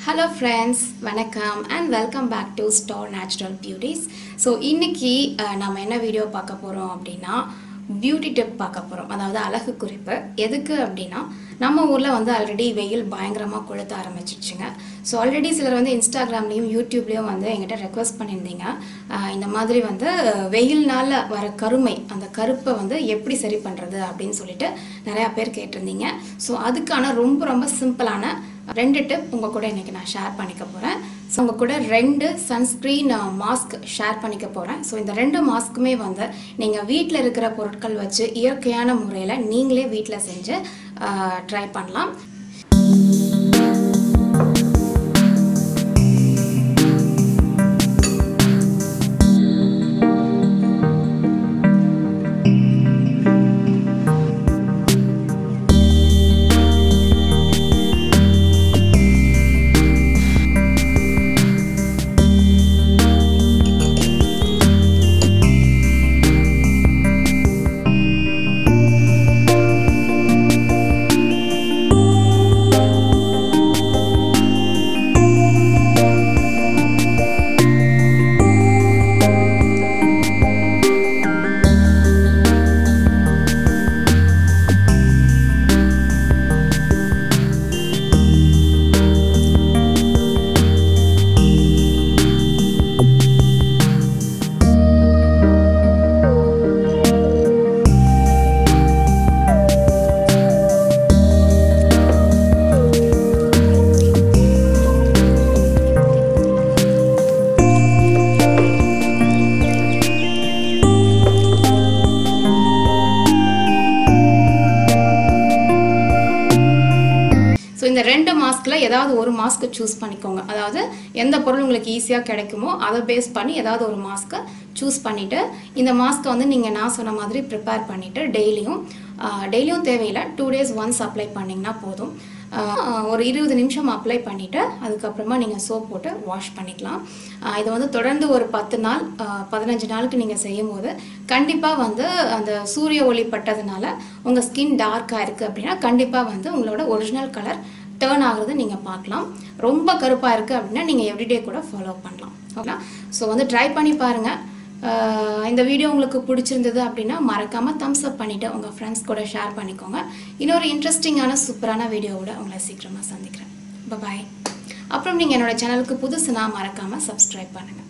Hello friends, vanakkam and welcome back to Star Natural Beauties. So இன்னைக்கு நாம என்ன video பார்க்க போறோம் அப்படினா பியூட்டி டிப் பார்க்க போறோம். அதாவது அழகு குறிப்பு. எதுக்கு அப்படினா நம்ம ஊர்ல வந்து ஆல்ரெடி வெயில் பயங்கரமா கொளுத்த ஆரம்பிச்சிடுச்சுங்க. சோ ஆல்ரெடி சிலர் வந்து இன்ஸ்டாகிராம்லயும் யூடியூப்லயும் வந்து என்கிட்ட ரெக்வெஸ்ட் பண்ணிருந்தீங்க. இந்த மாதிரி வந்து வெயில்னால வர கருமை அந்த கருப்பை வந்து எப்படி சரி பண்றது அப்படினு சொல்லிட்டு நிறைய பேர் கேட்டிருந்தீங்க. சோ அதுக்கான ரொம்ப சிம்பிளான ரெண்டு டிப் உங்க கூட இன்னைக்கு நான் ஷேர் பண்ணிக்க போறேன். சோ உங்க கூட ரெண்டு சன்ஸ்கிரீன் மாஸ்க் ஷேர் பண்ணிக்க போறேன். சோ இந்த ரெண்டு மாஸ்க்குமே வந்து நீங்க வீட்ல இருக்கிற பொருட்கள் வச்சு இயற்கையான முறையில நீங்களே வீட்ல செஞ்சு ட்ரை பண்ணலாம். இந்த ரெண்டு மாஸ்க்ல ஏதாவது ஒரு மாஸ்க் சூஸ் பண்ணிக்கோங்க. அதாவது எந்த பொருள் உங்களுக்கு ஈஸியா கிடைக்குமோ அதை பேஸ் பண்ணி ஏதாவது ஒரு மாஸ்க் சூஸ் பண்ணிட்டு இந்த மாஸ்க் வந்து நீங்க நான் சொன்ன மாதிரி ப்ரிப்பேர் பண்ணிட்டு டெய்லியும் தேவையில்லை 2 days once அப்ளை பண்ணீங்கன்னா போதும். ஒரு 20 நிமிஷம் அப்ளை பண்ணிட்டு அதுக்கப்புறமா நீங்க சோப் போட்டு வாஷ் பண்ணிக்கலாம். இது வந்து தொடர்ந்து ஒரு 10 நாள் 15 நாளுக்கு நீங்க செய்யும்போது கண்டிப்பா வந்து அந்த சூரிய ஒளி பட்டதுனால உங்க ஸ்கின் டார்க்கா இருக்கு அப்படின்னா கண்டிப்பா வந்து உங்களோட ஒரிஜினல் கலர் டர்ன் ஆகுறது நீங்க பார்க்கலாம். ரொம்ப கருப்பா இருக்கு அப்படின்னா நீங்க எவ்ரிடே கூட ஃபாலோ பண்ணலாம். ஓகேங்களா? ஸோ வந்து ட்ரை பண்ணி பாருங்க. இந்த வீடியோ உங்களுக்கு பிடிச்சிருந்தது அப்படின்னா மறக்காம தம்ஸ் அப் பண்ணிட்டு உங்க ஃப்ரெண்ட்ஸ் கூட ஷேர் பண்ணிக்கோங்க. இன்னொரு இன்ட்ரெஸ்டிங்கான சூப்பரான வீடியோவோட உங்களை சீக்கிரமா சந்திக்கிறேன். பாய். அப்புறம் நீங்க என்னோட சேனலுக்கு புதுசுனா மறக்காம சப்ஸ்கிரைப் பண்ணுங்க.